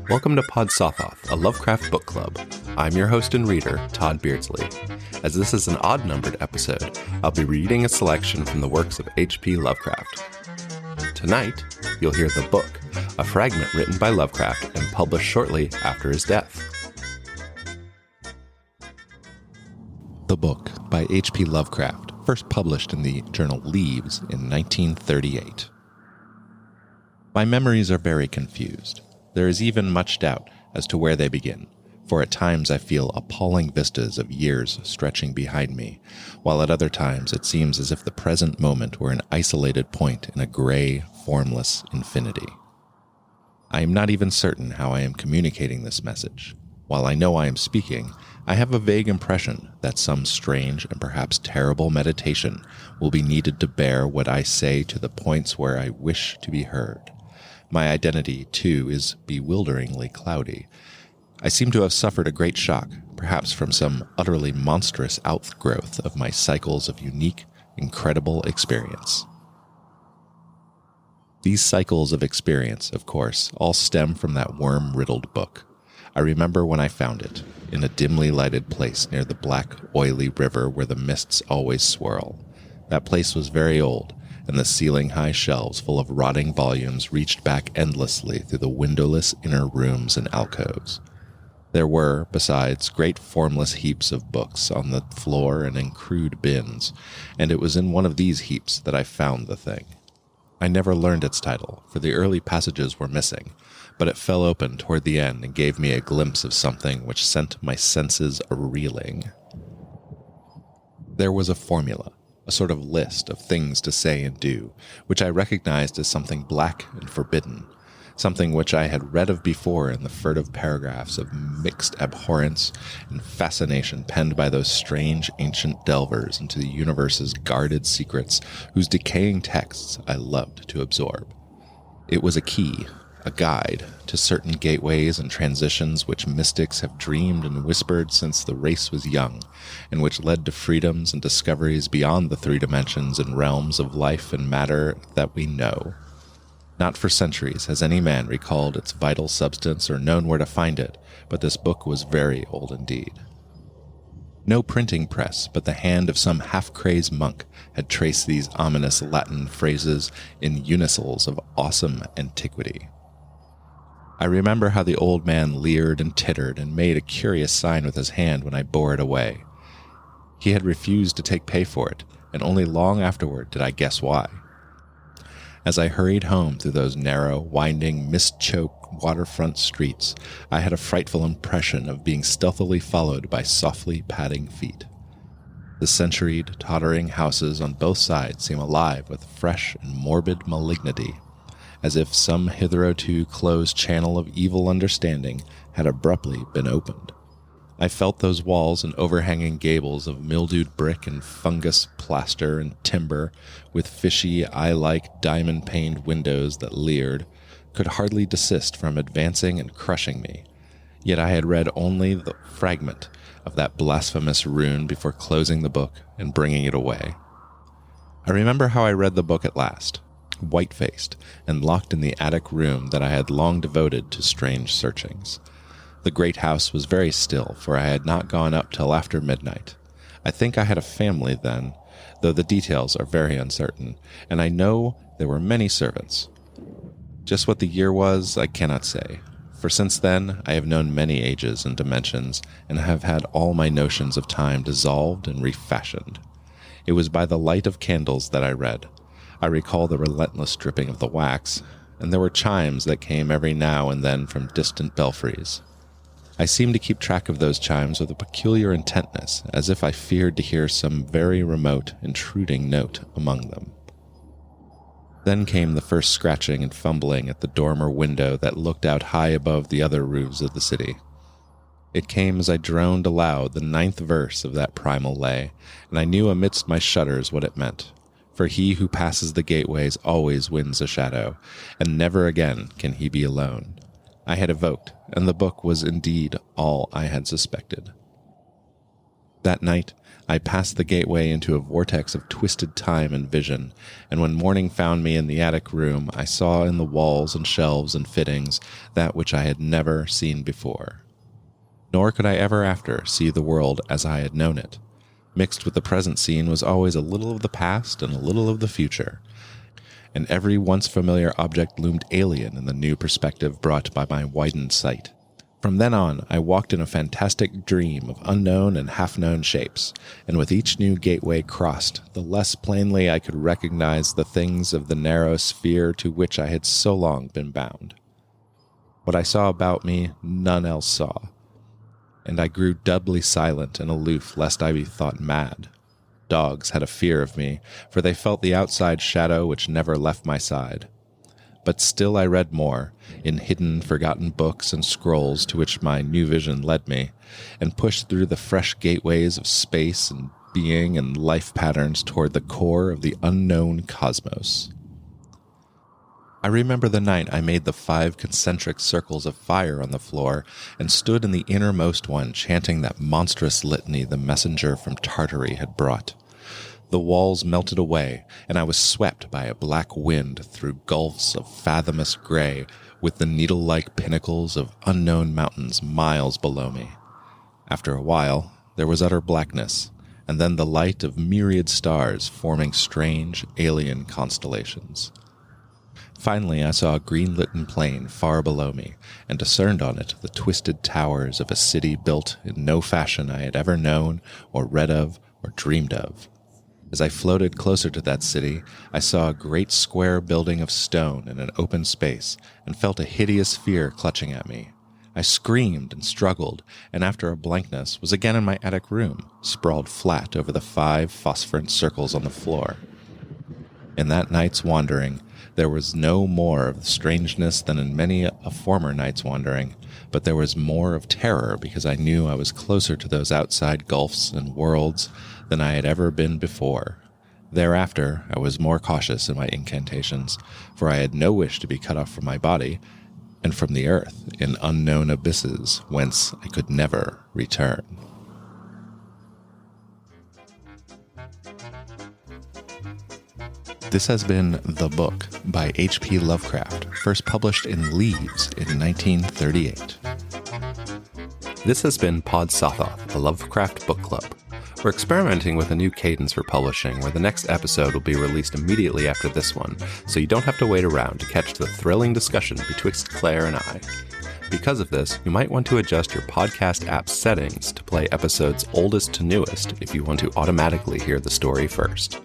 Welcome to Pod Sothoth, a Lovecraft book club. I'm your host and reader, Todd Beardsley. As this is an odd-numbered episode, I'll be reading a selection from the works of H.P. Lovecraft. Tonight, you'll hear The Book, a fragment written by Lovecraft and published shortly after his death. The Book by H.P. Lovecraft, first published in the journal Leaves in 1938. My memories are very confused. There is even much doubt as to where they begin, for at times I feel appalling vistas of years stretching behind me, while at other times it seems as if the present moment were an isolated point in a gray, formless infinity. I am not even certain how I am communicating this message. While I know I am speaking, I have a vague impression that some strange and perhaps terrible meditation will be needed to bear what I say to the points where I wish to be heard. My identity, too, is bewilderingly cloudy. I seem to have suffered a great shock, perhaps from some utterly monstrous outgrowth of my cycles of unique, incredible experience. These cycles of experience, of course, all stem from that worm-riddled book. I remember when I found it, in a dimly lighted place near the black, oily river where the mists always swirl. That place was very old, and the ceiling-high shelves full of rotting volumes reached back endlessly through the windowless inner rooms and alcoves. There were, besides, great formless heaps of books on the floor and in crude bins, and it was in one of these heaps that I found the thing. I never learned its title, for the early passages were missing, but it fell open toward the end and gave me a glimpse of something which sent my senses a-reeling. There was a formula, a sort of list of things to say and do, which I recognized as something black and forbidden, something which I had read of before in the furtive paragraphs of mixed abhorrence and fascination penned by those strange ancient delvers into the universe's guarded secrets whose decaying texts I loved to absorb. It was a key, a guide to certain gateways and transitions which mystics have dreamed and whispered since the race was young, and which led to freedoms and discoveries beyond the three dimensions and realms of life and matter that we know. Not for centuries has any man recalled its vital substance or known where to find it, but this book was very old indeed. No printing press but the hand of some half-crazed monk had traced these ominous Latin phrases in uncials of awesome antiquity. I remember how the old man leered and tittered and made a curious sign with his hand when I bore it away. He had refused to take pay for it, and only long afterward did I guess why. As I hurried home through those narrow, winding, mist-choked waterfront streets, I had a frightful impression of being stealthily followed by softly padding feet. The centuried, tottering houses on both sides seem alive with fresh and morbid malignity, as if some hitherto closed channel of evil understanding had abruptly been opened. I felt those walls and overhanging gables of mildewed brick and fungus plaster and timber, with fishy, eye-like, diamond-paned windows that leered, could hardly desist from advancing and crushing me. Yet I had read only the fragment of that blasphemous rune before closing the book and bringing it away. I remember how I read the book at last, white-faced and locked in the attic room that I had long devoted to strange searchings. The great house was very still, for I had not gone up till after midnight. I think I had a family then, though the details are very uncertain, and I know there were many servants. Just what the year was, I cannot say, for since then I have known many ages and dimensions, and have had all my notions of time dissolved and refashioned. It was by the light of candles that I read. I recall the relentless dripping of the wax, and there were chimes that came every now and then from distant belfries. I seemed to keep track of those chimes with a peculiar intentness, as if I feared to hear some very remote, intruding note among them. Then came the first scratching and fumbling at the dormer window that looked out high above the other roofs of the city. It came as I droned aloud the 9th verse of that primal lay, and I knew amidst my shudders what it meant. For he who passes the gateways always wins a shadow, and never again can he be alone. I had evoked, and the book was indeed all I had suspected. That night, I passed the gateway into a vortex of twisted time and vision, and when morning found me in the attic room, I saw in the walls and shelves and fittings that which I had never seen before. Nor could I ever after see the world as I had known it. Mixed with the present scene was always a little of the past and a little of the future, and every once familiar object loomed alien in the new perspective brought by my widened sight. From then on, I walked in a fantastic dream of unknown and half-known shapes, and with each new gateway crossed, the less plainly I could recognize the things of the narrow sphere to which I had so long been bound. What I saw about me, none else saw, and I grew doubly silent and aloof lest I be thought mad. Dogs had a fear of me, for they felt the outside shadow which never left my side. But still I read more, in hidden, forgotten books and scrolls to which my new vision led me, and pushed through the fresh gateways of space and being and life patterns toward the core of the unknown cosmos. I remember the night I made the 5 concentric circles of fire on the floor and stood in the innermost one chanting that monstrous litany the messenger from Tartary had brought. The walls melted away, and I was swept by a black wind through gulfs of fathomless gray with the needle-like pinnacles of unknown mountains miles below me. After a while, there was utter blackness, and then the light of myriad stars forming strange, alien constellations. Finally, I saw a green-lit plain far below me, and discerned on it the twisted towers of a city built in no fashion I had ever known or read of or dreamed of. As I floated closer to that city, I saw a great square building of stone in an open space, and felt a hideous fear clutching at me. I screamed and struggled, and after a blankness was again in my attic room, sprawled flat over the 5 phosphorant circles on the floor. In that night's wandering, there was no more of strangeness than in many a former night's wandering, but there was more of terror because I knew I was closer to those outside gulfs and worlds than I had ever been before. Thereafter, I was more cautious in my incantations, for I had no wish to be cut off from my body, and from the earth in unknown abysses whence I could never return. This has been The Book by H.P. Lovecraft, first published in Leaves in 1938. This has been Pod Sothoth, a Lovecraft book club. We're experimenting with a new cadence for publishing, where the next episode will be released immediately after this one, so you don't have to wait around to catch the thrilling discussion betwixt Claire and I. Because of this, you might want to adjust your podcast app settings to play episodes oldest to newest if you want to automatically hear the story first.